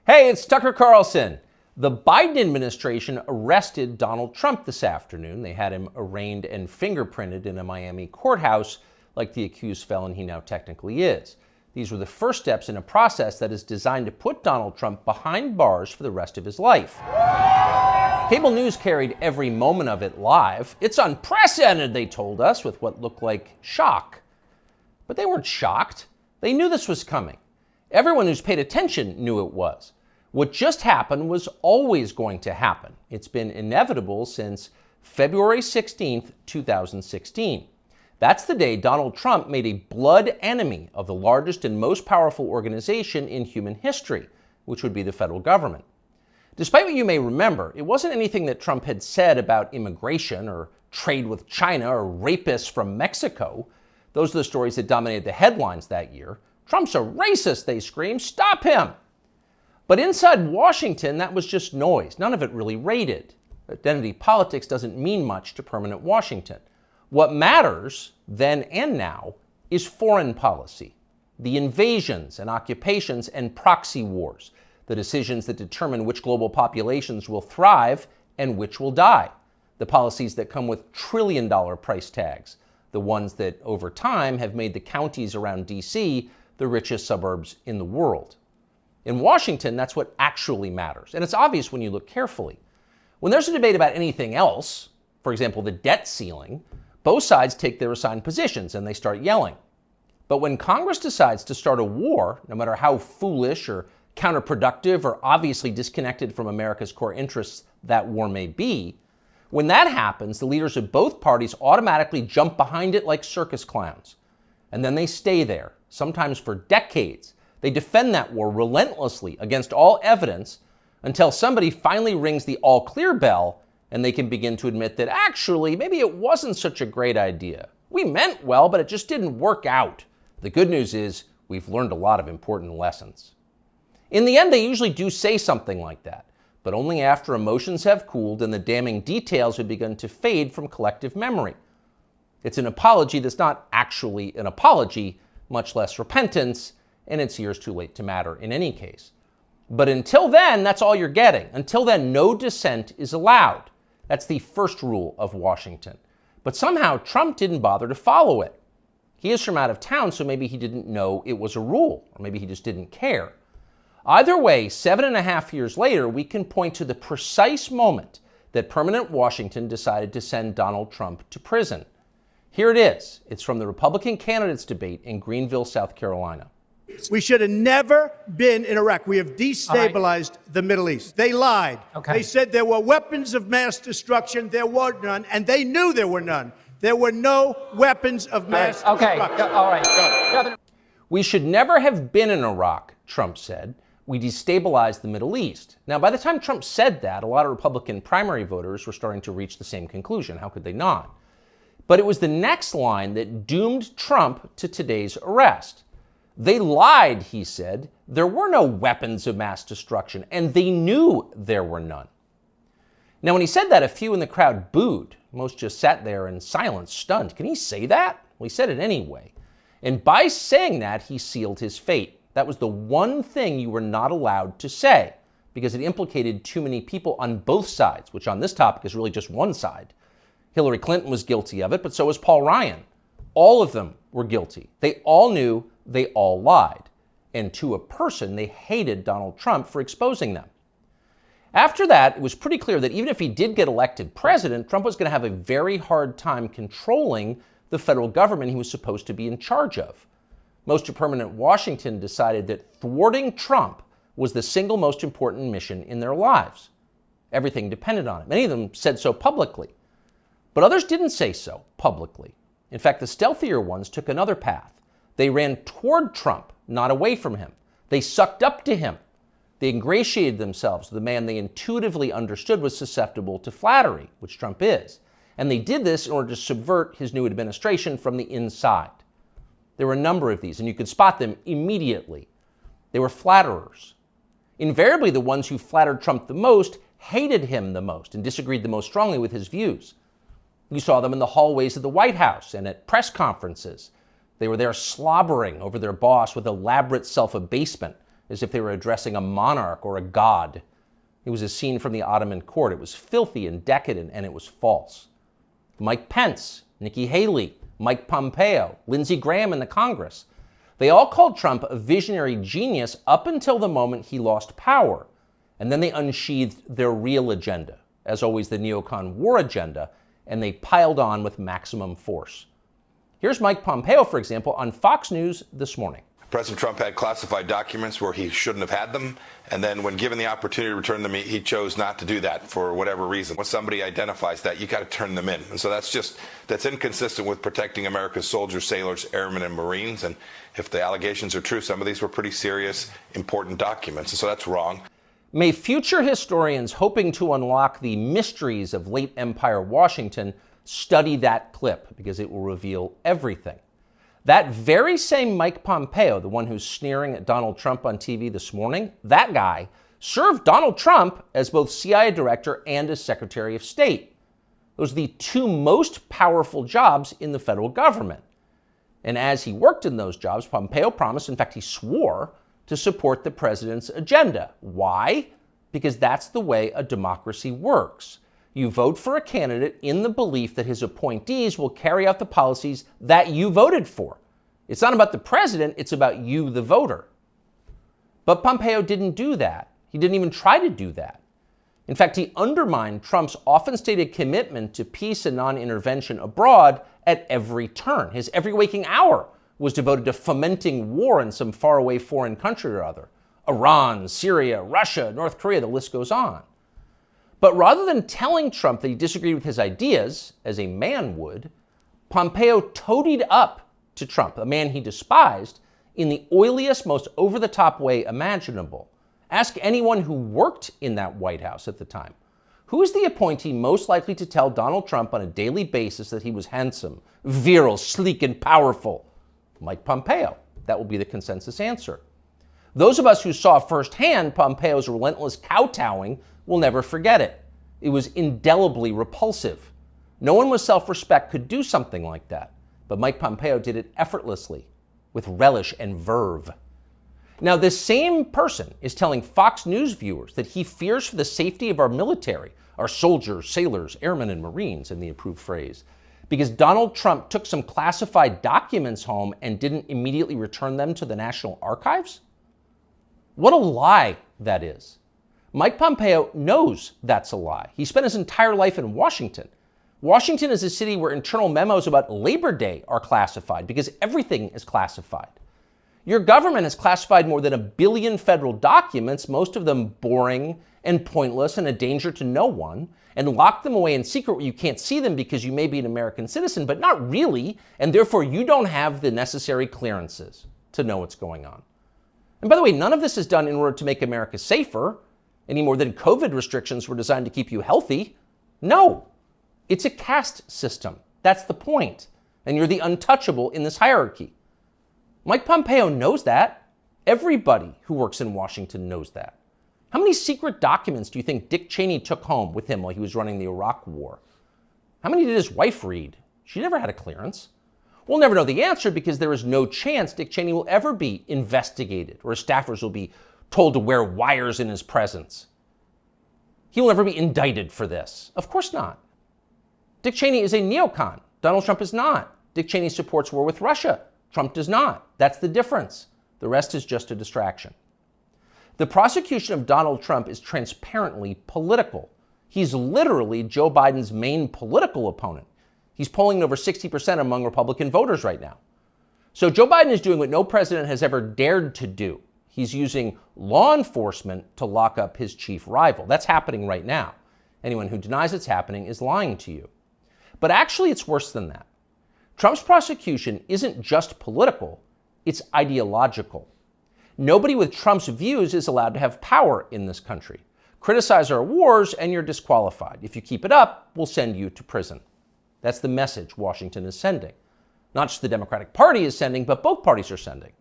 Hey, it's Tucker Carlson. The Biden administration arrested Donald Trump this afternoon. They had him arraigned and fingerprinted in a Miami courthouse like the accused felon he now technically is. These were the first steps in a process that is designed to put Donald Trump behind bars for the rest of his life. Cable news carried every moment of it live. It's unprecedented, they told us, with what looked like shock. But they weren't shocked. They knew this was coming. Everyone who's paid attention knew it was. What just happened was always going to happen. It's been inevitable since February 16th, 2016. That's the day Donald Trump made a blood enemy of the largest and most powerful organization in human history, which would be the federal government. Despite what you may remember, it wasn't anything that Trump had said about immigration or trade with China or rapists from Mexico. Those are the stories that dominated the headlines that year. Trump's a racist, they screamed. Stop him. But inside Washington, that was just noise. None of it really rated. Identity politics doesn't mean much to permanent Washington. What matters, then and now, is foreign policy. The invasions and occupations and proxy wars. The decisions that determine which global populations will thrive and which will die. The policies that come with trillion-dollar price tags. The ones that, over time, have made the counties around D.C. the richest suburbs in the world. In Washington, that's what actually matters. And it's obvious when you look carefully. When there's a debate about anything else, for example, the debt ceiling, both sides take their assigned positions and they start yelling. But when Congress decides to start a war, no matter how foolish or counterproductive or obviously disconnected from America's core interests that war may be, when that happens, the leaders of both parties automatically jump behind it like circus clowns. And then they stay there, sometimes for decades. They defend that war relentlessly against all evidence until somebody finally rings the all-clear bell and they can begin to admit that actually, maybe it wasn't such a great idea. We meant well, but it just didn't work out. The good news is we've learned a lot of important lessons. In the end, they usually do say something like that, but only after emotions have cooled and the damning details have begun to fade from collective memory. It's an apology that's not actually an apology, much less repentance, and it's years too late to matter in any case. But until then, that's all you're getting. Until then, no dissent is allowed. That's the first rule of Washington. But somehow Trump didn't bother to follow it. He is from out of town, so maybe he didn't know it was a rule, or maybe he just didn't care. Either way, 7.5 years later, we can point to the precise moment that permanent Washington decided to send Donald Trump to prison. Here it is. It's from the Republican candidates debate in Greenville, South Carolina. We should have never been in Iraq. We have destabilized the Middle East. They lied. Okay. They said there were weapons of mass destruction. There were none, and they knew there were none. There were no weapons of mass destruction. All right. We should never have been in Iraq, Trump said. We destabilized the Middle East. Now, by the time Trump said that, a lot of Republican primary voters were starting to reach the same conclusion. How could they not? But it was the next line that doomed Trump to today's arrest. They lied, he said. There were no weapons of mass destruction, and they knew there were none. Now, when he said that, a few in the crowd booed. Most just sat there in silence, stunned. Can he say that? Well, he said it anyway. And by saying that, he sealed his fate. That was the one thing you were not allowed to say, because it implicated too many people on both sides, which on this topic is really just one side. Hillary Clinton was guilty of it, but so was Paul Ryan. All of them were guilty. They all knew, they all lied. And to a person, they hated Donald Trump for exposing them. After that, it was pretty clear that even if he did get elected president, Trump was going to have a very hard time controlling the federal government he was supposed to be in charge of. Most of permanent Washington decided that thwarting Trump was the single most important mission in their lives. Everything depended on it. Many of them said so publicly. But others didn't say so publicly. In fact, the stealthier ones took another path. They ran toward Trump, not away from him. They sucked up to him. They ingratiated themselves with the man they intuitively understood was susceptible to flattery, which Trump is. And they did this in order to subvert his new administration from the inside. There were a number of these, and you could spot them immediately. They were flatterers. Invariably, the ones who flattered Trump the most hated him the most and disagreed the most strongly with his views. You saw them in the hallways of the White House and at press conferences. They were there slobbering over their boss with elaborate self-abasement, as if they were addressing a monarch or a god. It was a scene from the Ottoman court. It was filthy and decadent, and it was false. Mike Pence, Nikki Haley, Mike Pompeo, Lindsey Graham in the Congress. They all called Trump a visionary genius up until the moment he lost power. And then they unsheathed their real agenda, as always the neocon war agenda, and they piled on with maximum force. Here's Mike Pompeo, for example, on Fox News this morning. President Trump had classified documents where he shouldn't have had them, and then when given the opportunity to return them, he chose not to do that for whatever reason. When somebody identifies that, you got to turn them in. And so that's inconsistent with protecting America's soldiers, sailors, airmen, and Marines. And if the allegations are true, some of these were pretty serious, important documents. And so that's wrong. May future historians hoping to unlock the mysteries of late Empire Washington study that clip, because it will reveal everything. That very same Mike Pompeo, the one who's sneering at Donald Trump on TV this morning, that guy served Donald Trump as both CIA director and as Secretary of State. Those are the two most powerful jobs in the federal government. And as he worked in those jobs, Pompeo promised, in fact, he swore, to support the president's agenda. Why? Because that's the way a democracy works. You vote for a candidate in the belief that his appointees will carry out the policies that you voted for. It's not about the president, it's about you, the voter. But Pompeo didn't do that. He didn't even try to do that. In fact, he undermined Trump's often stated commitment to peace and non-intervention abroad at every turn. His every waking hour was devoted to fomenting war in some faraway foreign country or other. Iran, Syria, Russia, North Korea, the list goes on. But rather than telling Trump that he disagreed with his ideas, as a man would, Pompeo toadied up to Trump, a man he despised, in the oiliest, most over-the-top way imaginable. Ask anyone who worked in that White House at the time. Who is the appointee most likely to tell Donald Trump on a daily basis that he was handsome, virile, sleek, and powerful? Mike Pompeo. That will be the consensus answer. Those of us who saw firsthand Pompeo's relentless kowtowing will never forget it. It was indelibly repulsive. No one with self-respect could do something like that. But Mike Pompeo did it effortlessly, with relish and verve. Now, this same person is telling Fox News viewers that he fears for the safety of our military, our soldiers, sailors, airmen, and Marines, in the approved phrase, because Donald Trump took some classified documents home and didn't immediately return them to the National Archives? What a lie that is. Mike Pompeo knows that's a lie. He spent his entire life in Washington. Washington is a city where internal memos about Labor Day are classified because everything is classified. Your government has classified more than 1 billion federal documents, most of them boring and pointless and a danger to no one, and locked them away in secret where you can't see them because you may be an American citizen, but not really, and therefore you don't have the necessary clearances to know what's going on. And by the way, none of this is done in order to make America safer, any more than COVID restrictions were designed to keep you healthy. No, it's a caste system. That's the point. And you're the untouchable in this hierarchy. Mike Pompeo knows that. Everybody who works in Washington knows that. How many secret documents do you think Dick Cheney took home with him while he was running the Iraq War? How many did his wife read? She never had a clearance. We'll never know the answer because there is no chance Dick Cheney will ever be investigated or his staffers will be told to wear wires in his presence. He will never be indicted for this. Of course not. Dick Cheney is a neocon. Donald Trump is not. Dick Cheney supports war with Russia. Trump does not. That's the difference. The rest is just a distraction. The prosecution of Donald Trump is transparently political. He's literally Joe Biden's main political opponent. He's polling over 60% among Republican voters right now. So Joe Biden is doing what no president has ever dared to do. He's using law enforcement to lock up his chief rival. That's happening right now. Anyone who denies it's happening is lying to you. But actually, it's worse than that. Trump's prosecution isn't just political, it's ideological. Nobody with Trump's views is allowed to have power in this country. Criticize our wars and you're disqualified. If you keep it up, we'll send you to prison. That's the message Washington is sending. Not just the Democratic Party is sending, but both parties are sending.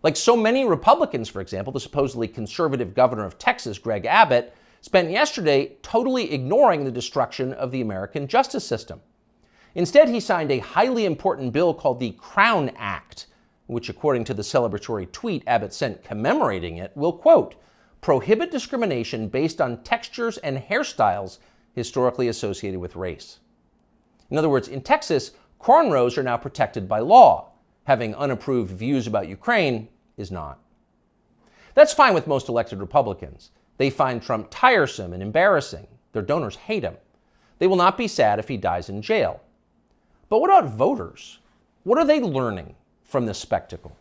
Like so many Republicans, for example, the supposedly conservative governor of Texas, Greg Abbott, spent yesterday totally ignoring the destruction of the American justice system. Instead, he signed a highly important bill called the Crown Act, which according to the celebratory tweet Abbott sent commemorating it, will, quote, prohibit discrimination based on textures and hairstyles historically associated with race. In other words, in Texas, cornrows are now protected by law. Having unapproved views about Ukraine is not. That's fine with most elected Republicans. They find Trump tiresome and embarrassing. Their donors hate him. They will not be sad if he dies in jail. But what about voters? What are they learning from this spectacle?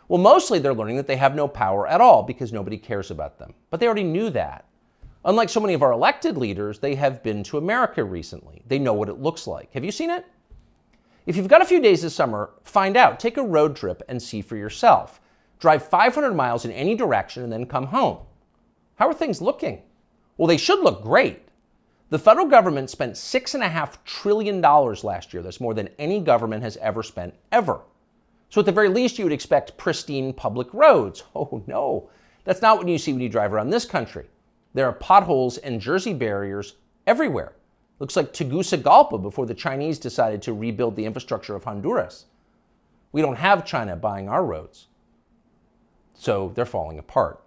Well, mostly they're learning that they have no power at all because nobody cares about them. But they already knew that. Unlike so many of our elected leaders, they have been to America recently. They know what it looks like. Have you seen it? If you've got a few days this summer, find out. Take a road trip and see for yourself. Drive 500 miles in any direction and then come home. How are things looking? Well, they should look great. The federal government spent $6.5 trillion last year. That's more than any government has ever spent, ever. So at the very least, you would expect pristine public roads. Oh no, that's not what you see when you drive around this country. There are potholes and Jersey barriers everywhere. Looks like Tegucigalpa before the Chinese decided to rebuild the infrastructure of Honduras. We don't have China buying our roads. So they're falling apart.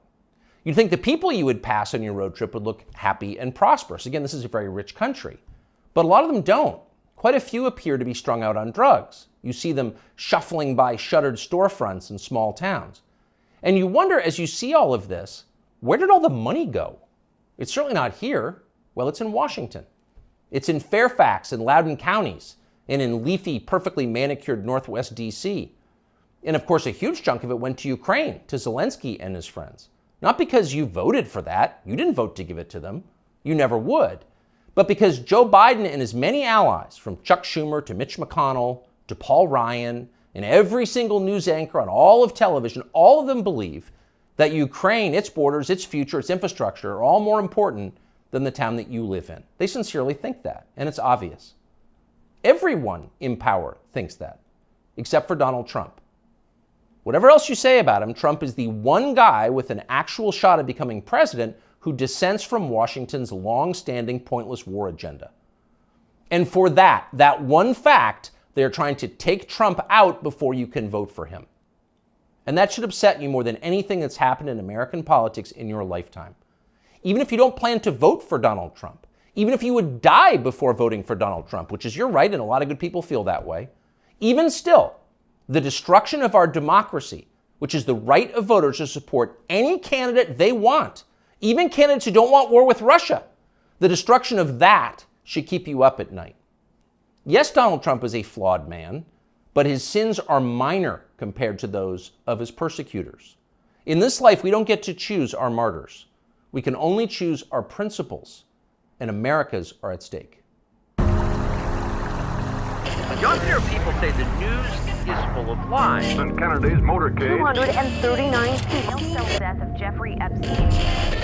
You'd think the people you would pass on your road trip would look happy and prosperous. Again, this is a very rich country. But a lot of them don't. Quite a few appear to be strung out on drugs. You see them shuffling by shuttered storefronts in small towns. And you wonder, as you see all of this, where did all the money go? It's certainly not here. Well, it's in Washington. It's in Fairfax and Loudoun counties, and in leafy, perfectly manicured Northwest D.C. And of course, a huge chunk of it went to Ukraine, to Zelensky and his friends. Not because you voted for that. You didn't vote to give it to them. You never would. But because Joe Biden and his many allies, from Chuck Schumer to Mitch McConnell to Paul Ryan, and every single news anchor on all of television, all of them believe that Ukraine, its borders, its future, its infrastructure are all more important than the town that you live in. They sincerely think that, and it's obvious. Everyone in power thinks that, except for Donald Trump. Whatever else you say about him, Trump is the one guy with an actual shot at becoming president who dissents from Washington's long-standing pointless war agenda. And for that one fact, they're trying to take Trump out before you can vote for him. And that should upset you more than anything that's happened in American politics in your lifetime. Even if you don't plan to vote for Donald Trump, even if you would die before voting for Donald Trump, which is your right and a lot of good people feel that way, even still, the destruction of our democracy, which is the right of voters to support any candidate they want, even candidates who don't want war with Russia, the destruction of that should keep you up at night. Yes, Donald Trump is a flawed man, but his sins are minor compared to those of his persecutors. In this life, we don't get to choose our martyrs. We can only choose our principles, and America's are at stake. You often hear people say the news is full of lies. In Kennedy's motorcade, 239 people. The death of Jeffrey Epstein.